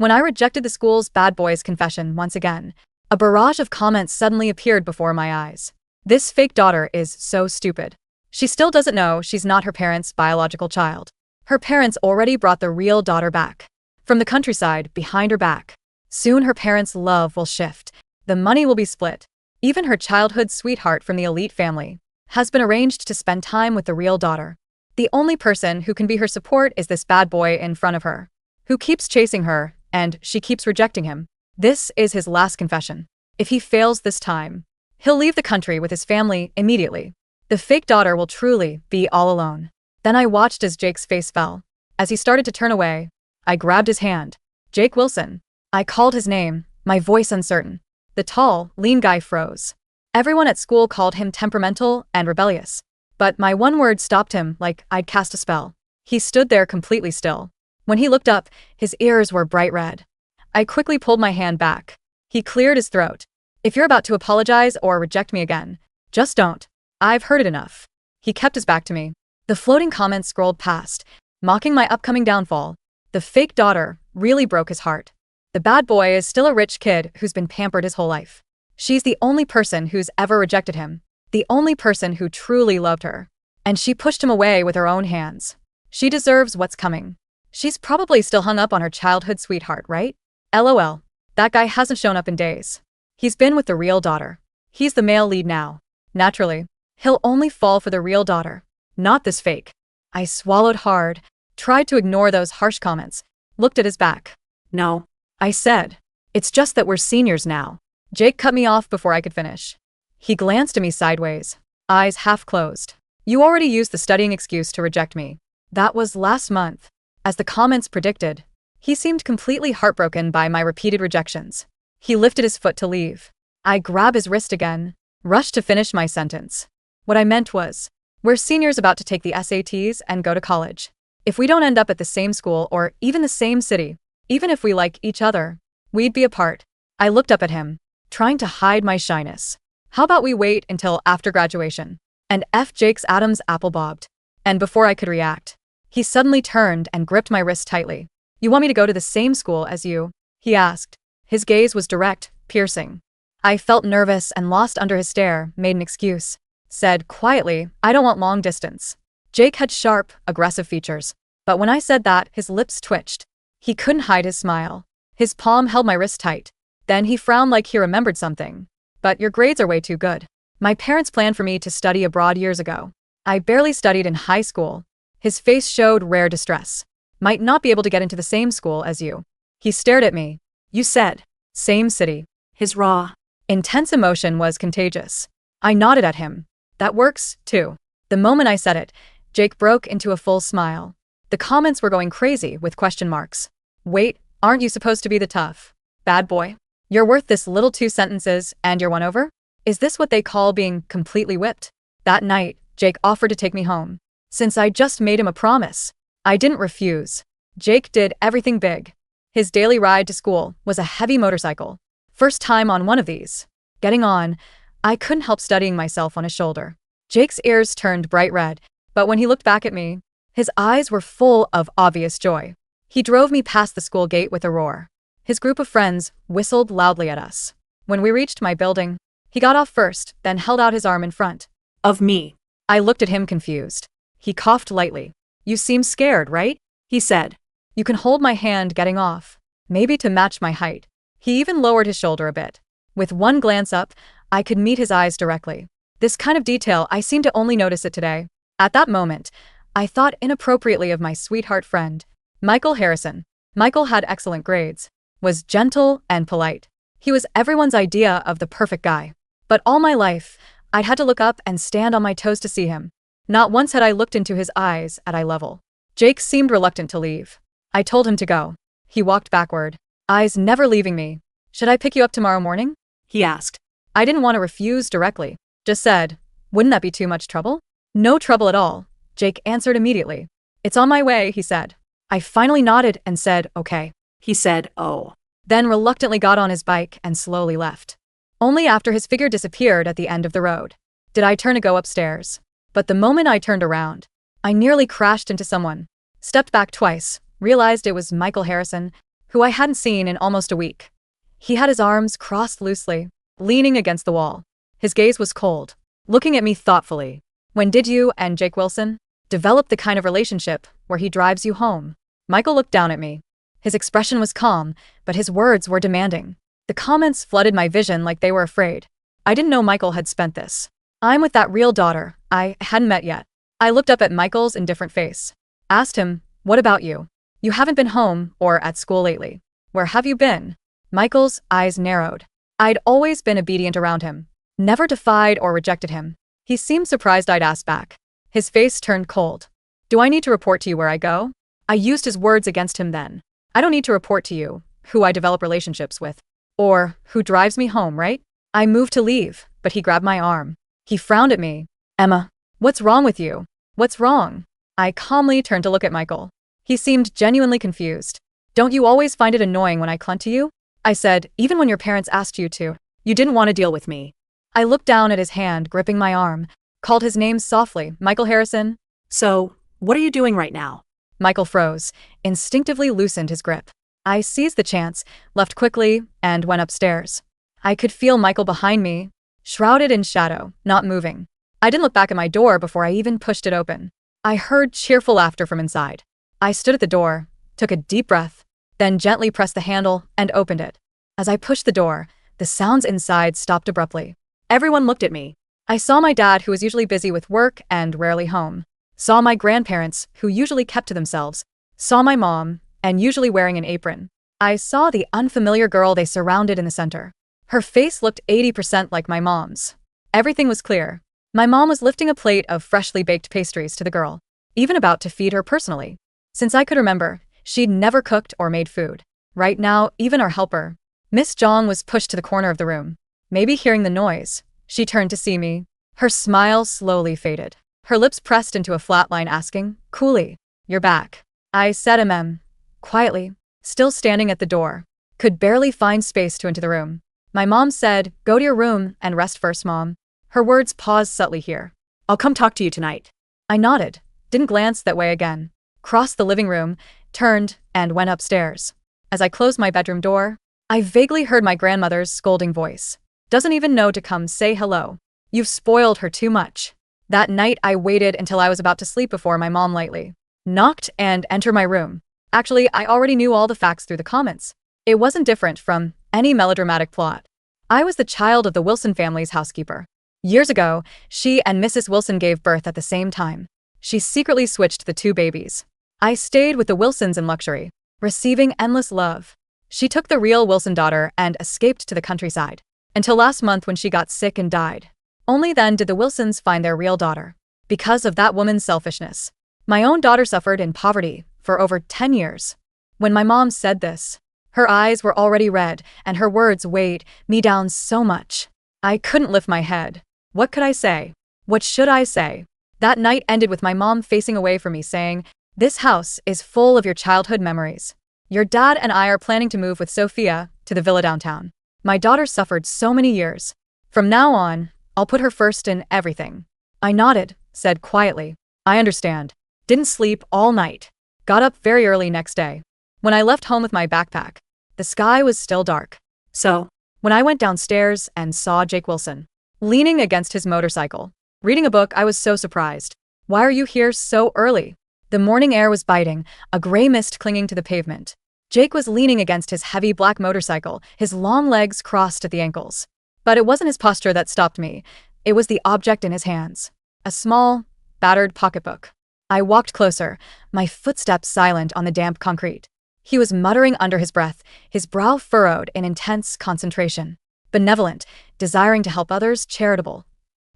When I rejected the school's bad boys confession once again, a barrage of comments suddenly appeared before my eyes. This fake daughter is so stupid. She still doesn't know she's not her parents' biological child. Her parents already brought the real daughter back from the countryside behind her back. Soon her parents' love will shift. The money will be split. Even her childhood sweetheart from the elite family has been arranged to spend time with the real daughter. The only person who can be her support is this bad boy in front of her, who keeps chasing her, and she keeps rejecting him. This is his last confession. If he fails this time, he'll leave the country with his family immediately. The fake daughter will truly be all alone. Then I watched as Jake's face fell. As he started to turn away, I grabbed his hand. Jake Wilson. I called his name, my voice uncertain. The tall, lean guy froze. Everyone at school called him temperamental and rebellious. But my one word stopped him like I'd cast a spell. He stood there completely still. When he looked up, his ears were bright red. I quickly pulled my hand back. He cleared his throat. If you're about to apologize or reject me again, just don't. I've heard it enough. He kept his back to me. The floating comments scrolled past, mocking my upcoming downfall. The fake daughter really broke his heart. The bad boy is still a rich kid who's been pampered his whole life. She's the only person who's ever rejected him. The only person who truly loved her. And she pushed him away with her own hands. She deserves what's coming. She's probably still hung up on her childhood sweetheart, right? LOL. That guy hasn't shown up in days. He's been with the real daughter. He's the male lead now. Naturally, he'll only fall for the real daughter, not this fake. I swallowed hard, tried to ignore those harsh comments, looked at his back. No, I said. It's just that we're seniors now. Jake cut me off before I could finish. He glanced at me sideways, eyes half closed. You already used the studying excuse to reject me. That was last month. As the comments predicted, he seemed completely heartbroken by my repeated rejections. He lifted his foot to leave. I grabbed his wrist again, rushed to finish my sentence. What I meant was, we're seniors about to take the SATs and go to college. If we don't end up at the same school or even the same city, even if we like each other, we'd be apart. I looked up at him, trying to hide my shyness. How about we wait until after graduation? And Jake's Adam's apple bobbed. And before I could react, he suddenly turned and gripped my wrist tightly. You want me to go to the same school as you? He asked. His gaze was direct, piercing. I felt nervous and lost under his stare, made an excuse. Said quietly, I don't want long distance. Jake had sharp, aggressive features. But when I said that, his lips twitched. He couldn't hide his smile. His palm held my wrist tight. Then he frowned like he remembered something. But your grades are way too good. My parents planned for me to study abroad years ago. I barely studied in high school. His face showed rare distress. Might not be able to get into the same school as you. He stared at me. You said, same city. His raw, intense emotion was contagious. I nodded at him. That works, too. The moment I said it, Jake broke into a full smile. The comments were going crazy with question marks. Wait, aren't you supposed to be the tough bad boy? You're worth this little 2 sentences and you're won over? Is this what they call being completely whipped? That night, Jake offered to take me home. Since I just made him a promise, I didn't refuse. Jake did everything big. His daily ride to school was a heavy motorcycle. First time on one of these. Getting on, I couldn't help studying myself on his shoulder. Jake's ears turned bright red, but when he looked back at me, his eyes were full of obvious joy. He drove me past the school gate with a roar. His group of friends whistled loudly at us. When we reached my building, he got off first, then held out his arm in front of me. I looked at him confused. He coughed lightly. You seem scared, right? He said. You can hold my hand getting off, maybe to match my height. He even lowered his shoulder a bit. With one glance up, I could meet his eyes directly. This kind of detail, I seemed to only notice it today. At that moment, I thought inappropriately of my sweetheart friend, Michael Harrison. Michael had excellent grades, was gentle and polite. He was everyone's idea of the perfect guy. But all my life, I'd had to look up and stand on my toes to see him. Not once had I looked into his eyes at eye level. Jake seemed reluctant to leave. I told him to go. He walked backward, eyes never leaving me. Should I pick you up tomorrow morning? He asked. I didn't want to refuse directly. Just said, wouldn't that be too much trouble? No trouble at all, Jake answered immediately. It's on my way, he said. I finally nodded and said, okay. He said, oh. Then reluctantly got on his bike and slowly left. Only after his figure disappeared at the end of the road did I turn to go upstairs. But the moment I turned around, I nearly crashed into someone. Stepped back twice, realized it was Michael Harrison, who I hadn't seen in almost a week. He had his arms crossed loosely, leaning against the wall. His gaze was cold, looking at me thoughtfully. When did you and Jake Wilson develop the kind of relationship where he drives you home? Michael looked down at me. His expression was calm, but his words were demanding. The comments flooded my vision like they were afraid. I didn't know Michael had spent this. I'm with that real daughter I hadn't met yet. I looked up at Michael's indifferent face. Asked him, what about you? You haven't been home or at school lately. Where have you been? Michael's eyes narrowed. I'd always been obedient around him, never defied or rejected him. He seemed surprised I'd asked back. His face turned cold. Do I need to report to you where I go? I used his words against him then. I don't need to report to you who I develop relationships with. Or who drives me home, right? I moved to leave, but he grabbed my arm. He frowned at me. Emma, what's wrong with you? What's wrong? I calmly turned to look at Michael. He seemed genuinely confused. Don't you always find it annoying when I clung to you? I said, even when your parents asked you to. You didn't want to deal with me. I looked down at his hand gripping my arm, called his name softly, Michael Harrison. So, what are you doing right now? Michael froze, instinctively loosened his grip. I seized the chance, left quickly, and went upstairs. I could feel Michael behind me, shrouded in shadow, not moving. I didn't look back at my door before I even pushed it open. I heard cheerful laughter from inside. I stood at the door, took a deep breath, then gently pressed the handle and opened it. As I pushed the door, the sounds inside stopped abruptly. Everyone looked at me. I saw my dad, who was usually busy with work and rarely home. Saw my grandparents, who usually kept to themselves. Saw my mom, and usually wearing an apron. I saw the unfamiliar girl they surrounded in the center. Her face looked 80% like my mom's. Everything was clear. My mom was lifting a plate of freshly baked pastries to the girl, even about to feed her personally. Since I could remember, she'd never cooked or made food. Right now, even our helper, Miss Jong, was pushed to the corner of the room. Maybe hearing the noise, she turned to see me. Her smile slowly faded. Her lips pressed into a flat line, asking, coolly, you're back. I said quietly, still standing at the door. Could barely find space to enter the room. My mom said, go to your room and rest first, Mom. Her words paused subtly here. I'll come talk to you tonight. I nodded, didn't glance that way again. Crossed the living room, turned, and went upstairs. As I closed my bedroom door, I vaguely heard my grandmother's scolding voice. Doesn't even know to come say hello. You've spoiled her too much. That night I waited until I was about to sleep before my mom lightly knocked and entered my room. Actually, I already knew all the facts through the comments. It wasn't different from any melodramatic plot. I was the child of the Wilson family's housekeeper. Years ago, she and Mrs. Wilson gave birth at the same time. She secretly switched the two babies. I stayed with the Wilsons in luxury, receiving endless love. She took the real Wilson daughter and escaped to the countryside. Until last month when she got sick and died. Only then did the Wilsons find their real daughter. Because of that woman's selfishness. My own daughter suffered in poverty for over 10 years. When my mom said this, her eyes were already red and her words weighed me down so much. I couldn't lift my head. What could I say? What should I say? That night ended with my mom facing away from me saying, this house is full of your childhood memories. Your dad and I are planning to move with Sophia to the villa downtown. My daughter suffered so many years. From now on, I'll put her first in everything. I nodded, said quietly, I understand. Didn't sleep all night. Got up very early next day. When I left home with my backpack, the sky was still dark. So, when I went downstairs and saw Jake Wilson, leaning against his motorcycle, reading a book, I was so surprised. Why are you here so early? The morning air was biting, a gray mist clinging to the pavement. Jake was leaning against his heavy black motorcycle, his long legs crossed at the ankles. But it wasn't his posture that stopped me. It was the object in his hands. A small, battered pocketbook. I walked closer, my footsteps silent on the damp concrete. He was muttering under his breath, his brow furrowed in intense concentration. Benevolent, desiring to help others, charitable.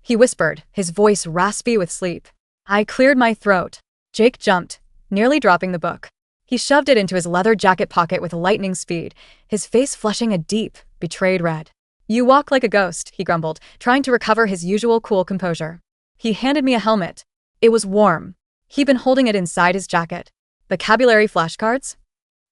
He whispered, his voice raspy with sleep. I cleared my throat. Jake jumped, nearly dropping the book. He shoved it into his leather jacket pocket with lightning speed, his face flushing a deep, betrayed red. You walk like a ghost, he grumbled, trying to recover his usual cool composure. He handed me a helmet. It was warm. He'd been holding it inside his jacket. Vocabulary flashcards?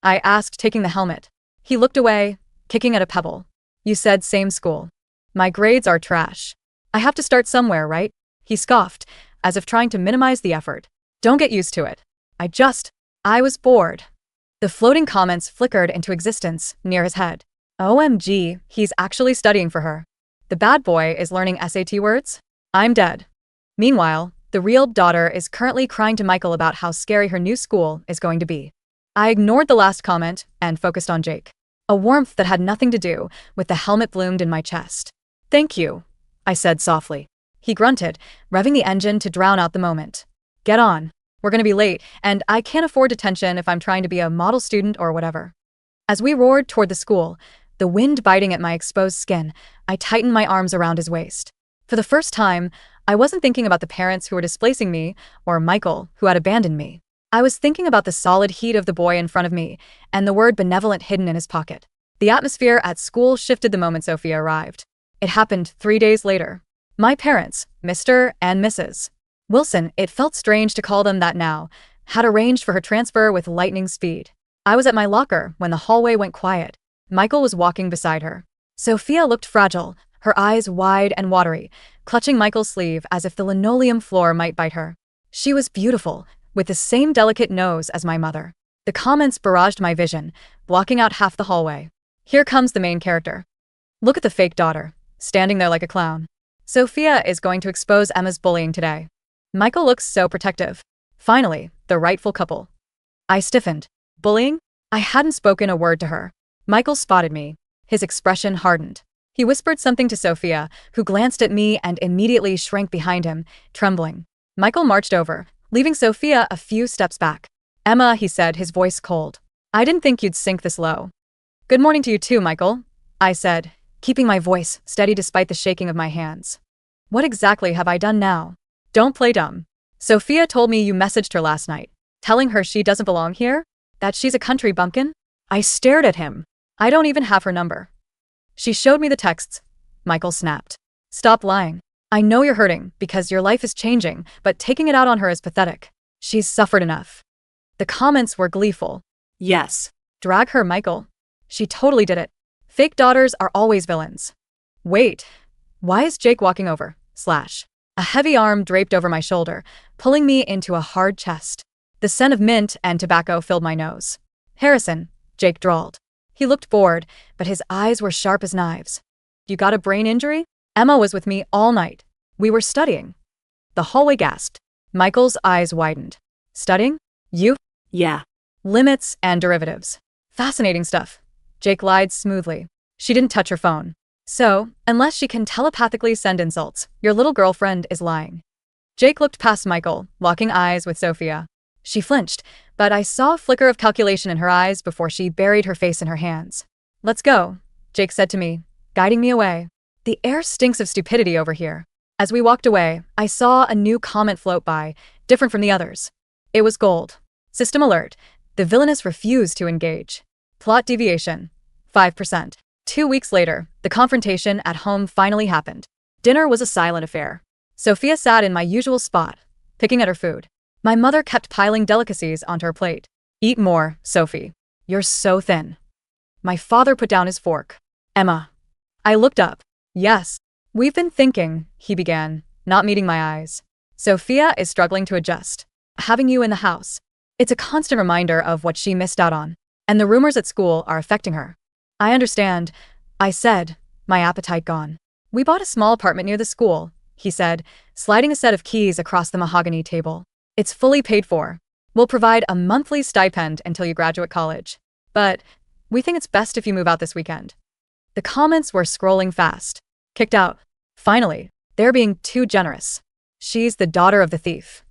I asked, taking the helmet. He looked away, kicking at a pebble. You said same school. My grades are trash. I have to start somewhere, right? He scoffed, as if trying to minimize the effort. Don't get used to it. I was bored. The floating comments flickered into existence near his head. OMG, he's actually studying for her. The bad boy is learning SAT words? I'm dead. Meanwhile, the real daughter is currently crying to Michael about how scary her new school is going to be. I ignored the last comment and focused on Jake. A warmth that had nothing to do with the helmet bloomed in my chest. Thank you, I said softly. He grunted, revving the engine to drown out the moment. Get on. We're gonna be late, and I can't afford detention if I'm trying to be a model student or whatever. As we roared toward the school, the wind biting at my exposed skin, I tightened my arms around his waist. For the first time, I wasn't thinking about the parents who were displacing me or Michael, who had abandoned me. I was thinking about the solid heat of the boy in front of me and the word benevolent hidden in his pocket. The atmosphere at school shifted the moment Sophia arrived. It happened 3 days later. My parents, Mr. and Mrs. Wilson, it felt strange to call them that now, had arranged for her transfer with lightning speed. I was at my locker when the hallway went quiet. Michael was walking beside her. Sophia looked fragile, her eyes wide and watery, clutching Michael's sleeve as if the linoleum floor might bite her. She was beautiful, with the same delicate nose as my mother. The comments barraged my vision, blocking out half the hallway. Here comes the main character. Look at the fake daughter, standing there like a clown. Sophia is going to expose Emma's bullying today. Michael looks so protective. Finally, the rightful couple. I stiffened. Bullying? I hadn't spoken a word to her. Michael spotted me. His expression hardened. He whispered something to Sophia, who glanced at me and immediately shrank behind him, trembling. Michael marched over, leaving Sophia a few steps back. Emma, he said, his voice cold. I didn't think you'd sink this low. Good morning to you too, Michael, I said, keeping my voice steady despite the shaking of my hands. What exactly have I done now? Don't play dumb. Sophia told me you messaged her last night, telling her she doesn't belong here? That she's a country bumpkin? I stared at him. I don't even have her number. She showed me the texts. Michael snapped. Stop lying. I know you're hurting because your life is changing, but taking it out on her is pathetic. She's suffered enough. The comments were gleeful. Yes. Drag her, Michael. She totally did it. Fake daughters are always villains. Wait. Why is Jake walking over? A heavy arm draped over my shoulder, pulling me into a hard chest. The scent of mint and tobacco filled my nose. Harrison, Jake drawled. He looked bored, but his eyes were sharp as knives. You got a brain injury? Emma was with me all night. We were studying. The hallway gasped. Michael's eyes widened. Studying? You? Yeah. Limits and derivatives. Fascinating stuff. Jake lied smoothly. She didn't touch her phone. So, unless she can telepathically send insults, your little girlfriend is lying. Jake looked past Michael, locking eyes with Sophia. She flinched, but I saw a flicker of calculation in her eyes before she buried her face in her hands. Let's go, Jake said to me, guiding me away. The air stinks of stupidity over here. As we walked away, I saw a new comment float by, different from the others. It was gold. System alert. The villainess refused to engage. Plot deviation. 5%. 2 weeks later, the confrontation at home finally happened. Dinner was a silent affair. Sophia sat in my usual spot, picking at her food. My mother kept piling delicacies onto her plate. Eat more, Sophie. You're so thin. My father put down his fork. Emma. I looked up. Yes. We've been thinking, he began, not meeting my eyes. Sophia is struggling to adjust. Having you in the house. It's a constant reminder of what she missed out on. And the rumors at school are affecting her. I understand, I said, my appetite gone. We bought a small apartment near the school, he said, sliding a set of keys across the mahogany table. It's fully paid for. We'll provide a monthly stipend until you graduate college. But we think it's best if you move out this weekend. The comments were scrolling fast. Kicked out. Finally, they're being too generous. She's the daughter of the thief.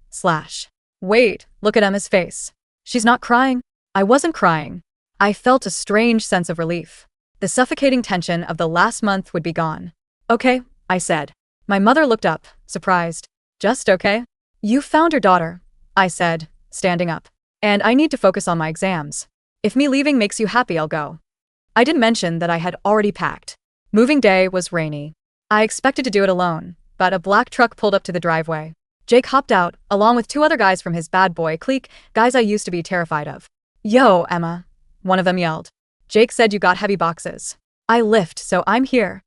Wait, look at Emma's face. She's not crying. I wasn't crying. I felt a strange sense of relief. The suffocating tension of the last month would be gone. Okay, I said. My mother looked up, surprised. Just okay? You found your daughter, I said, standing up. And I need to focus on my exams. If me leaving makes you happy, I'll go. I didn't mention that I had already packed. Moving day was rainy. I expected to do it alone, but a black truck pulled up to the driveway. Jake hopped out, along with 2 other guys from his bad boy clique, guys I used to be terrified of. Yo, Emma, one of them yelled. Jake said you got heavy boxes. I lift, so I'm here.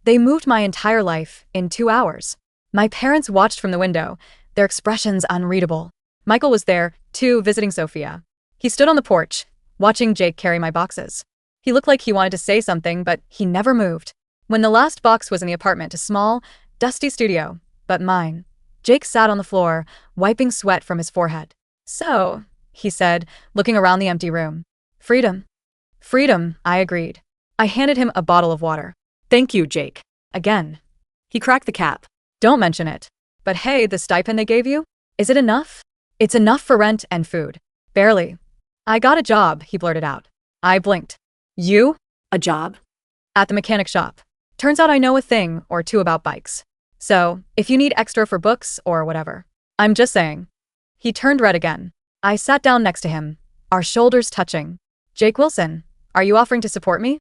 They moved my entire life in 2 hours. My parents watched from the window, their expressions unreadable. Michael was there, too, visiting Sophia. He stood on the porch, watching Jake carry my boxes. He looked like he wanted to say something, but he never moved. When the last box was in the apartment, a small, dusty studio, but mine, Jake sat on the floor, wiping sweat from his forehead. So, he said, looking around the empty room. Freedom. Freedom, I agreed. I handed him a bottle of water. Thank you, Jake. Again. He cracked the cap. Don't mention it. But hey, the stipend they gave you? Is it enough? It's enough for rent and food. Barely. I got a job, he blurted out. I blinked. You? A job? At the mechanic shop. Turns out I know a thing or two about bikes. So, if you need extra for books or whatever. I'm just saying. He turned red again. I sat down next to him, our shoulders touching. Jake Wilson, are you offering to support me?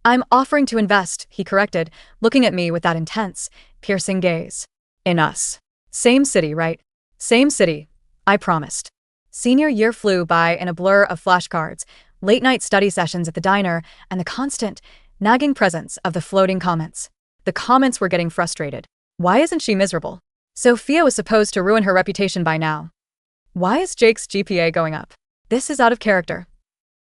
I'm offering to invest, he corrected, looking at me with that intense, piercing gaze. In us. Same city, right? Same city. I promised. Senior year flew by in a blur of flashcards, late-night study sessions at the diner, and the constant, nagging presence of the floating comments. The comments were getting frustrated. Why isn't she miserable? Sophia was supposed to ruin her reputation by now. Why is Jake's GPA going up? This is out of character.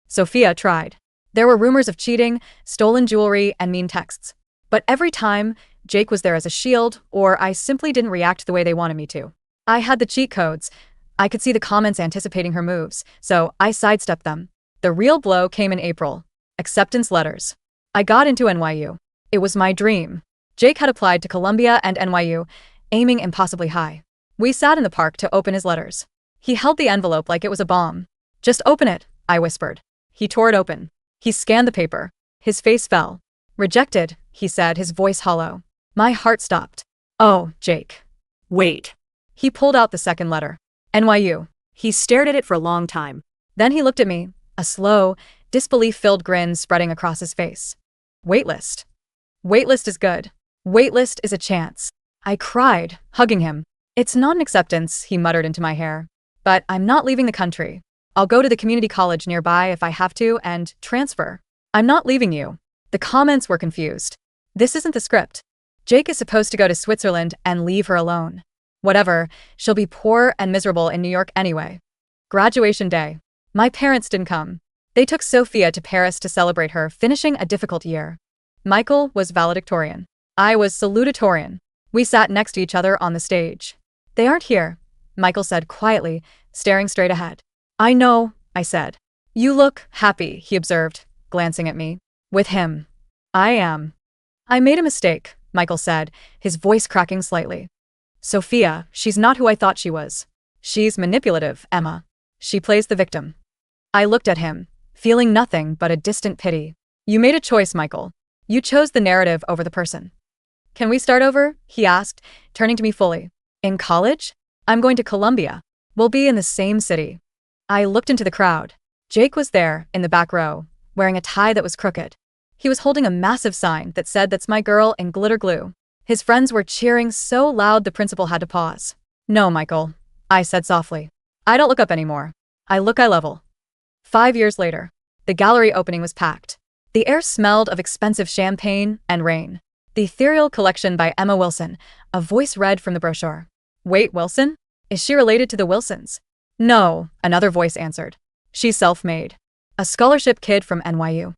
Sophia tried. There were rumors of cheating, stolen jewelry, and mean texts. But every time, Jake was there as a shield, or I simply didn't react the way they wanted me to. I had the cheat codes. I could see the comments anticipating her moves, so I sidestepped them. The real blow came in April. Acceptance letters. I got into NYU. It was my dream. Jake had applied to Columbia and NYU, aiming impossibly high. We sat in the park to open his letters. He held the envelope like it was a bomb. Just open it, I whispered. He tore it open. He scanned the paper. His face fell. Rejected, he said, his voice hollow. My heart stopped. Oh, Jake. Wait. He pulled out the second letter. NYU. He stared at it for a long time. Then he looked at me, a slow, disbelief-filled grin spreading across his face. Waitlist. Waitlist is good. Waitlist is a chance. I cried, hugging him. It's not an acceptance, he muttered into my hair. But I'm not leaving the country. I'll go to the community college nearby if I have to and transfer. I'm not leaving you. The comments were confused. This isn't the script. Jake is supposed to go to Switzerland and leave her alone. Whatever, she'll be poor and miserable in New York anyway. Graduation day. My parents didn't come. They took Sophia to Paris to celebrate her finishing a difficult year. Michael was valedictorian. I was salutatorian. We sat next to each other on the stage. They aren't here, Michael said quietly, staring straight ahead. I know, I said. You look happy, he observed, glancing at me. With him. I am. I made a mistake, Michael said, his voice cracking slightly. Sophia, she's not who I thought she was. She's manipulative, Emma. She plays the victim. I looked at him, feeling nothing but a distant pity. You made a choice, Michael. You chose the narrative over the person. Can we start over? He asked, turning to me fully. In college? I'm going to Columbia. We'll be in the same city. I looked into the crowd. Jake was there, in the back row, wearing a tie that was crooked. He was holding a massive sign that said, "That's my girl," in glitter glue. His friends were cheering so loud the principal had to pause. No, Michael, I said softly. I don't look up anymore. I look eye level. 5 years later, the gallery opening was packed. The air smelled of expensive champagne and rain. The Ethereal Collection by Emma Wilson, a voice read from the brochure. Wait, Wilson? Is she related to the Wilsons? No, another voice answered. She's self-made. A scholarship kid from NYU.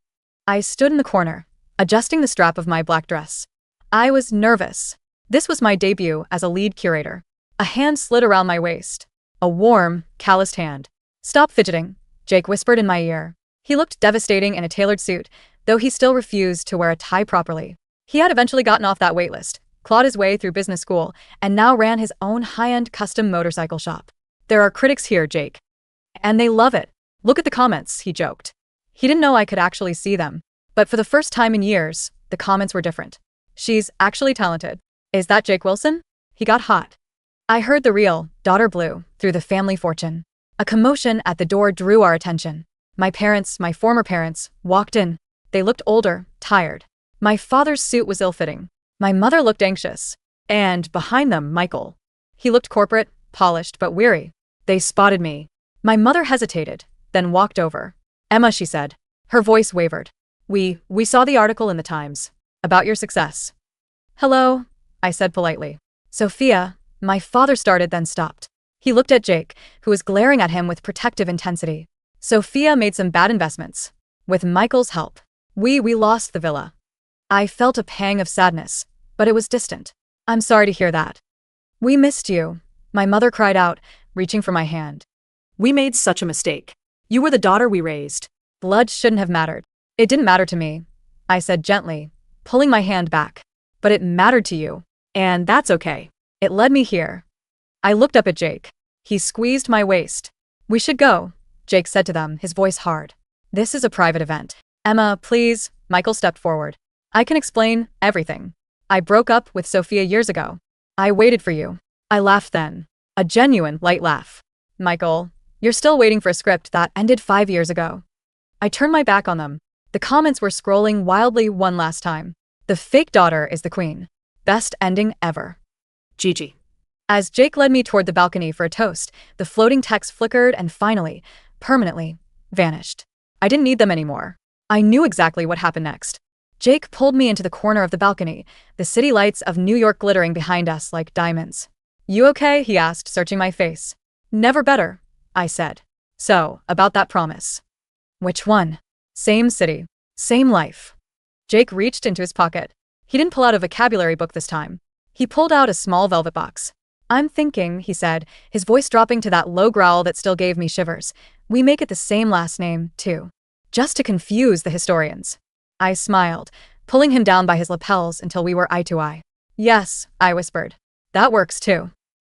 I stood in the corner, adjusting the strap of my black dress. I was nervous. This was my debut as a lead curator. A hand slid around my waist. A warm, calloused hand. Stop fidgeting, Jake whispered in my ear. He looked devastating in a tailored suit, though he still refused to wear a tie properly. He had eventually gotten off that waitlist, clawed his way through business school, and now ran his own high-end custom motorcycle shop. There are critics here, Jake. And they love it. Look at the comments, he joked. He didn't know I could actually see them. But for the first time in years, the comments were different. She's actually talented. Is that Jake Wilson? He got hot. I heard the reel, Daughter Blue, through the family fortune. A commotion at the door drew our attention. My parents, my former parents, walked in. They looked older, tired. My father's suit was ill-fitting. My mother looked anxious. And, behind them, Michael. He looked corporate, polished, but weary. They spotted me. My mother hesitated, then walked over. Emma, she said. Her voice wavered. We saw the article in the Times. About your success. Hello, I said politely. Sophia, my father started then stopped. He looked at Jake, who was glaring at him with protective intensity. Sophia made some bad investments. With Michael's help, we lost the villa. I felt a pang of sadness, but it was distant. I'm sorry to hear that. We missed you, my mother cried out, reaching for my hand. We made such a mistake. You were the daughter we raised. Blood shouldn't have mattered. It didn't matter to me, I said gently, pulling my hand back. But it mattered to you. And that's okay. It led me here. I looked up at Jake. He squeezed my waist. We should go, Jake said to them, his voice hard. This is a private event. Emma, please, Michael stepped forward. I can explain everything. I broke up with Sophia years ago. I waited for you. I laughed then. A genuine, light laugh. Michael, you're still waiting for a script that ended 5 years ago. I turned my back on them. The comments were scrolling wildly one last time. The fake daughter is the queen. Best ending ever. Gigi. As Jake led me toward the balcony for a toast, the floating text flickered and finally, permanently, vanished. I didn't need them anymore. I knew exactly what happened next. Jake pulled me into the corner of the balcony, the city lights of New York glittering behind us like diamonds. You okay? He asked, searching my face. Never better, I said. So, about that promise. Which one? Same city. Same life. Jake reached into his pocket. He didn't pull out a vocabulary book this time. He pulled out a small velvet box. I'm thinking, he said, his voice dropping to that low growl that still gave me shivers. We make it the same last name, too. Just to confuse the historians. I smiled, pulling him down by his lapels until we were eye to eye. Yes, I whispered. That works too.